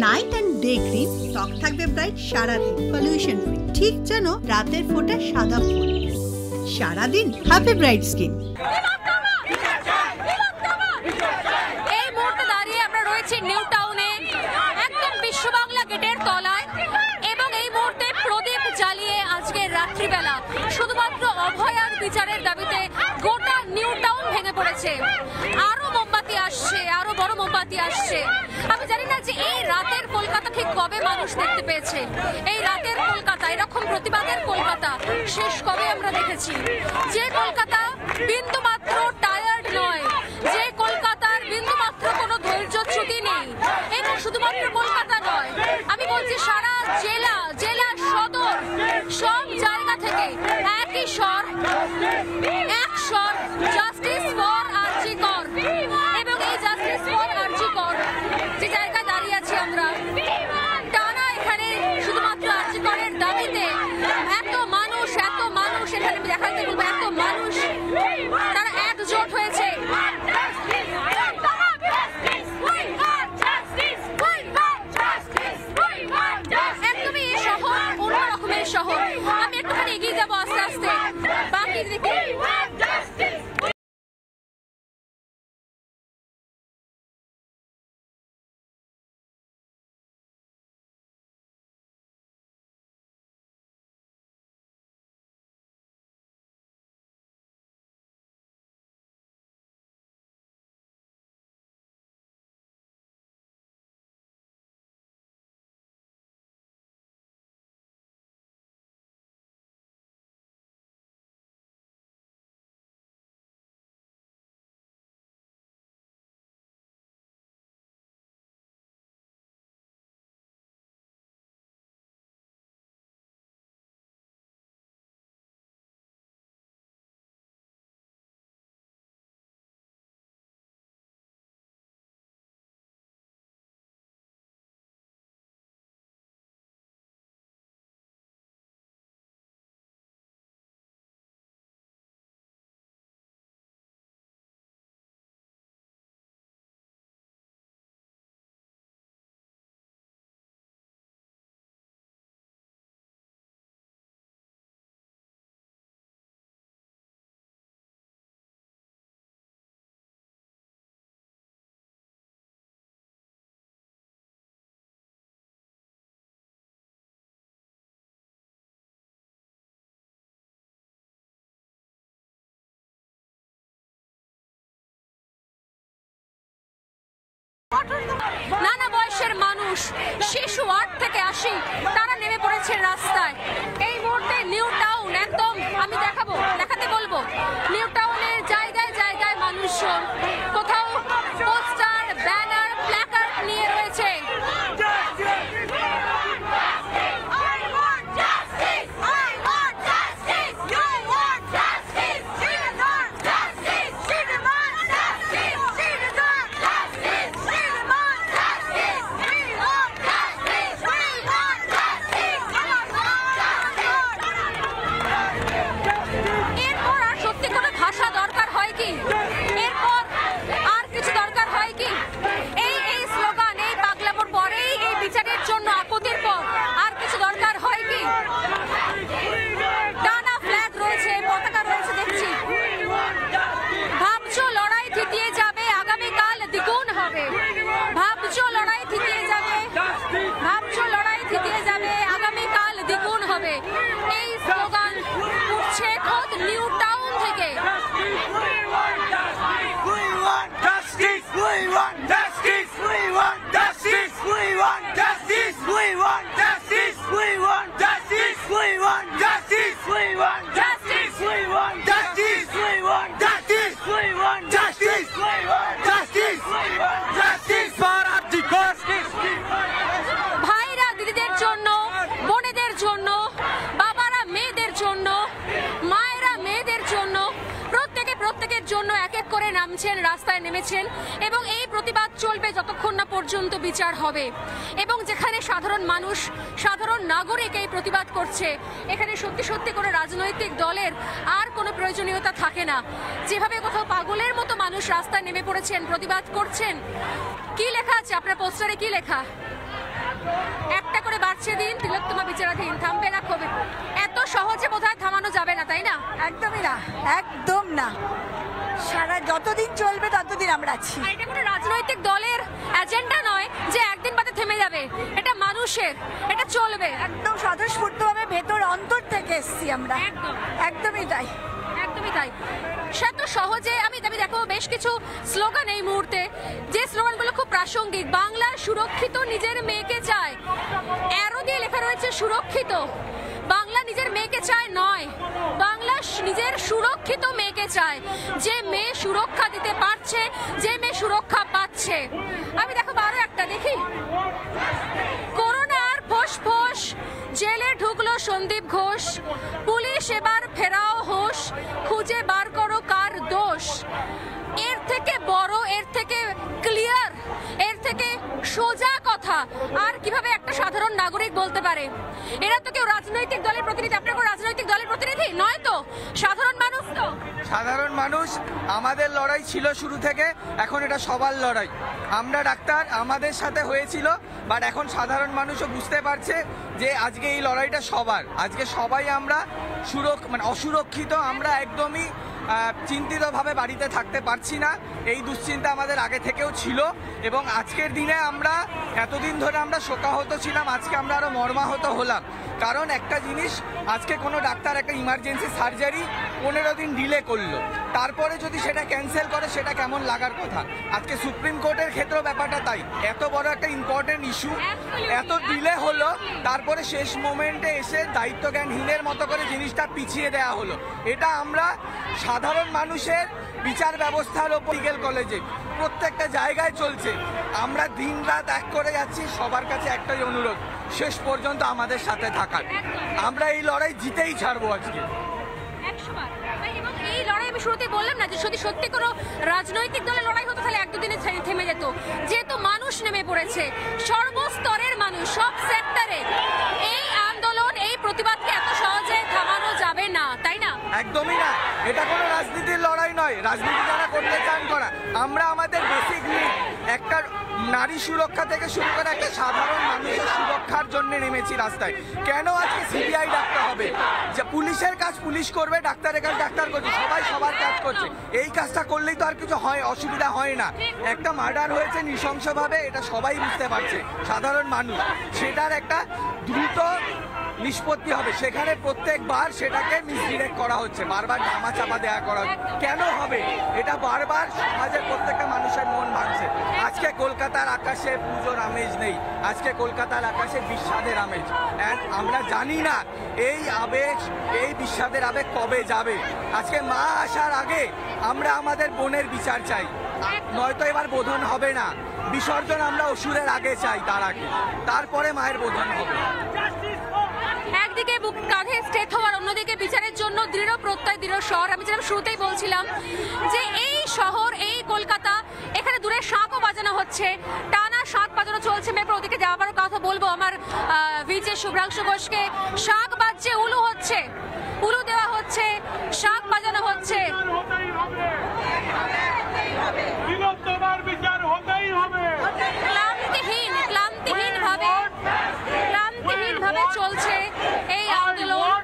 Night and day cream ত্বক থাকবে bright সারাদিন, পলিউশন ফ্রি, ঠিক যেন রাতের ফোঁটা সাদা ফুল। সারাদিন হ্যাপি ব্রাইট স্কিন। এই মুহূর্তে দাঁড়িয়ে আমরা রয়েছি নিউ টাউনে, একদম বিশ্ব বাংলা গেটের তলায়, এবং এই মুহূর্তে প্রদীপ জ্বালিয়ে আজকের রাত্রিবেলা শুধুমাত্র অভয়ার বিচারের দাবিতে গোটা নিউ টাউন ভেঙে পড়েছে। আরো মোমবাতি আসছে, আরো বড় মোমবাতি আসছে। আমি জানি না যে এই রাতের কলকাতা ঠিক কবে মানুষ দেখতে পেয়েছে। এই রাতের কলকাতা, এরকম প্রতিবাদের কলকাতা শেষ কবে আমরা দেখেছি? যে কলকাতা বিন্দু মাত্র টায়ার্ড নয়, যে কলকাতার বিন্দু মাত্র কোনো ধৈর্যচ্যুতি নেই, এবং শুধুমাত্র কলকাতা নয়, আমি বলছি সারা জেলা, জেলা সদর, সব জায়গা থেকে একই স্বর, এক স্বর, জাস্টিস ফর আরজি কর। এবং এই জাস্টিস ফর আরজি কর যে জায়গায় দাঁড়িয়ে আছি আমরা, টানা এখানে শুধুমাত্র আরজি করের দাবিতে এত মানুষ এখানে দেখাতে বলবো, এত মানুষ তারা একজোট হয়েছে। একদমই এই শহর অন্য রকমের শহর। আমি একটুখানি এগিয়ে যাবো আস্তে আস্তে বাকি দিকে। নানা বয়সের মানুষ, শিশু 8 থেকে 80 তারা নেমে পড়েছে রাস্তায়। এই মুহূর্তে নিউ টাউন একদম আমি দেখাতে বলবো, নিউ টাউনের জায়গায় জায়গায় মানুষজন কোথাও পোস্টার, ব্যানার, প্ল্যাকার্ড নিয়ে রয়েছে। ভাইরা দিদিদের জন্য, বোনেদের জন্য, বাবারা মেয়েদের জন্য, মায়েরা মেয়েদের জন্য, প্রত্যেকের জন্য এক এক করে নামছেন রাস্তায়। রাস্তায় নেমেছেন এবং এই প্রতিবাদ চলবে যতক্ষণ না পর্যন্ত বিচার হবে। এবং যেখানে সাধারণ মানুষ, সাধারণ নাগরিক এই প্রতিবাদ করছে, এখানে সত্যি সত্যি কোনো রাজনৈতিক দলের আর কোনো প্রয়োজনীয়তা থাকে না। যেভাবে কোথাও পাগলের মতো মানুষ রাস্তায় নেমে পড়েছেন, প্রতিবাদ করছেন। কি লেখা আছে আপনার পোস্টারে? কি লেখা? একটা করে বাড়ছে দিন, তিলোত্তমা বিচারাধীন, থামবে না ক্ষোভে। এত সহজে বোধহয় থামানো যাবে না, তাই না? একদমই না, একদম না। সারা যতদিন চলবে ততদিন আমরা আছি। এটা কোনো রাজনৈতিক দলের এজেন্ডা নয় যে একদিন বাদে থেমে যাবে। এটা মানুষের, এটা চলবে। একদম স্বতঃস্ফূর্তভাবে ভেতর অন্তর থেকে এসছি আমরা। একদমই তাই, একদমই তাই। সে তো সহজে আমি দেখো বেশ কিছু স্লোগান এই মুহূর্তে, যে স্লোগানগুলো খুব প্রাসঙ্গিক। বাংলা সুরক্ষিত, নিজের মেয়েকে চায়। অ্যারো দিয়ে লেখা রয়েছে সুরক্ষিত। বাংলা নিজের মেয়েকে চায় নয়, বাংলা নিজের সুরক্ষিত মেয়েকে চায়, যে মেয়ে সুরক্ষা দিতে পারছে, যে মেয়ে সুরক্ষা পাচ্ছে। আমি দেখো আরো একটা দেখি। করোনার ফোঁস জেলে ঢুকলো সন্দীপ ঘোষ, পুলিশ এবার ফেরাও হোশ, খুঁজে বার করো কার দোষ। এর থেকে বড়, এর থেকে ক্লিয়ার, এর থেকে সোজা কথা আর কিভাবে একটা সাধারণ নাগরিক বলতে পারে? এরা তো কেউ রাজনৈতিক দলের প্রতিনিধি, আপনার কোনো রাজনৈতিক দলের প্রতিনিধি নয় তো, সাধারণ মানুষ। তো সাধারণ মানুষ। আমাদের লড়াই ছিল শুরু থেকে, এখন এটা সবার লড়াই। আমরা ডাক্তার, আমাদের সাথে হয়েছিল, বাট এখন সাধারণ মানুষও বুঝতে পারছে যে আজকে এই লড়াইটা সবার। আজকে সবাই আমরা অসুরক্ষিত, আমরা একদমই চিন্তিতভাবে বাড়িতে থাকতে পারছি না। এই দুশ্চিন্তা আমাদের আগে থেকেও ছিল এবং আজকের দিনে আমরা এতদিন ধরে আমরা শোকাহত ছিলাম, আজকে আমরা আরও মর্মাহত হলাম। কারণ একটা জিনিস, আজকে কোনো ডাক্তার একটা ইমার্জেন্সি সার্জারি 15 দিন ডিলে করলো, তারপরে যদি সেটা ক্যান্সেল করে সেটা কেমন লাগার কথা। আজকে সুপ্রিম কোর্টের ক্ষেত্রেও ব্যাপারটা তাই। এত বড় একটা ইম্পর্টেন্ট ইস্যু এত ডিলে হলো, তারপরে শেষ মোমেন্টে এসে দায়িত্বজ্ঞানহীনের মতো করে জিনিসটা পিছিয়ে দেওয়া হলো। এটা আমরা সাধারণ মানুষের বিচার ব্যবস্থার ওপর মেডিকেল কলেজে প্রত্যেকটা জায়গায় চলছে। আমরা দিন রাত এক করে যাচ্ছি। সবার কাছে একটাই অনুরোধ, শেষ পর্যন্ত আমাদের সাথে থাকার। আমরা এই লড়াই জিতেই ছাড়বো আজকে। এবং এই লড়াই আমি শুরুতেই বললাম না যে যদি সত্যি কোনো রাজনৈতিক দলের লড়াই হতো তাহলে এক দুদিনে থেমে যেত। যেহেতু মানুষ নেমে পড়েছে, সর্বস্তরের মানুষ, সব সেক্টরে, এই আন্দোলন, এই প্রতিবাদকে এত সহজে থামানো যাবে না, তাই না? একদমই না। এটা কোনো রাজনীতির লড়াই নয়, রাজনীতি যারা করতে চান করা। আমরা আমাদের বেসিক নিড, একটা নারী সুরক্ষা থেকে শুরু করে একটা সাধারণ মানুষের সুরক্ষার জন্য নেমেছি রাস্তায়। কেন আজকে সিবিআই ডাকতে হবে? যে পুলিশের কাজ পুলিশ করবে, ডাক্তারের কাজ ডাক্তার করছে, সবাই সবার কাজ করছে। এই কাজটা করলেই তো আর কিছু হয়, অসুবিধা হয় না। একটা মার্ডার হয়েছে নৃশংসভাবে, এটা সবাই বুঝতে পারছে, সাধারণ মানুষ। সেটার একটা দ্রুত নিষ্পত্তি হবে। সেখানে প্রত্যেকবার সেটাকে মিসডিরেক্ট করা হচ্ছে, বারবার ধামা চাপা দেওয়া করা হচ্ছে। কেন হবে এটা? বারবার সমাজের প্রত্যেকটা মানুষের মন ভাঙছে। আজকে কলকাতার আকাশে পুজোর আমেজ নেই, আজকে কলকাতার আকাশে বিষাদের আমেজ। অ্যান্ড আমরা জানি না এই আবেগ, এই বিষাদের আবেগ কবে যাবে। আজকে মা আসার আগে আমরা আমাদের বোনের বিচার চাই, নয়তো এবার বোধন হবে না। বিসর্জন আমরা অসুরের আগে চাই, তার আগে, তারপরে মায়ের বোধন হবে। একদিকে বুক কাঁধে স্টেট হওয়ার, অন্যদিকে বিচারের জন্য দৃঢ় প্রত্যয়, দৃঢ় স্বর। আমি যেরকম শুরুতেই বলছিলাম যে এই শহর, এই কলকাতা, এখানে দূরে শাঁখও বাজানো হচ্ছে, টানা শাঁখ বাজানো চলছে। মেপে ওদিকে যাওয়ার কথা বলবো আমার ভিজে শুভ্রাংশু ঘোষকে। শাঁখ বাজছে, উলু হচ্ছে, উলু দেওয়া হচ্ছে, শাঁখ বাজানো হচ্ছে। ক্লান্তিহীন ভাবে চলছে এই আন্দোলন।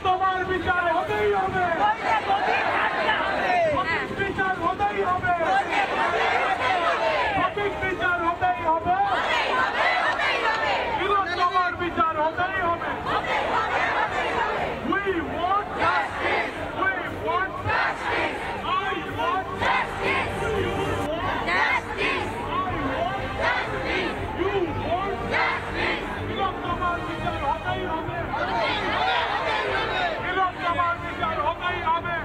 তোমার বিচার হতেই হবে, বিচার হতেই হবে, সঠিক বিচার হতেই হবে, তোমার বিচার হতেই হবে। We want justice. We want justice. I want justice. You want justice. I want justice. You want justice. তোমার বিচার হতেই হবে, তোমার বিচার হতেই হবে।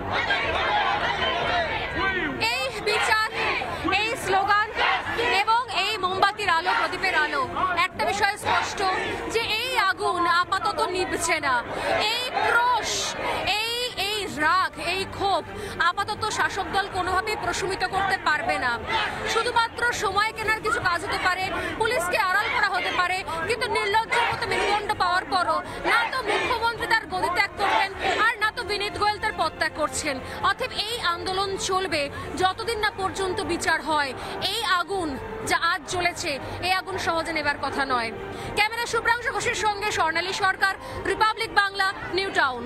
নিভছে না। এই ক্রোশ, এই রাগ, এই ক্ষোভ আপাতত শাসক দল কোনোভাবেই প্রশমিত করতে পারবে না। শুধুমাত্র সময় কেনার কিছু কাজ হতে পারে, পুলিশকে আড়াল করা হতে পারে, কিন্তু নির্লজ্জের মতো মেরুদণ্ড পাওয়ার পরও না তো মুখ্যমন্ত্রী তার গদি ত্যাগ করবেন আর না তো বিনীত গোয়েল তার পদ ত্যাগ করছেন। অতএব এই আন্দোলন চলবে যতদিন না পর্যন্ত বিচার হয়। এই আগুন যা আজ জ্বলেছে, এই আগুন সহজে নেবার কথা নয়। ক্যামেরা শুভ্রাংশু ঘোষের সঙ্গে স্বর্ণালী সরকার, রিপাবলিক বাংলা, নিউ টাউন।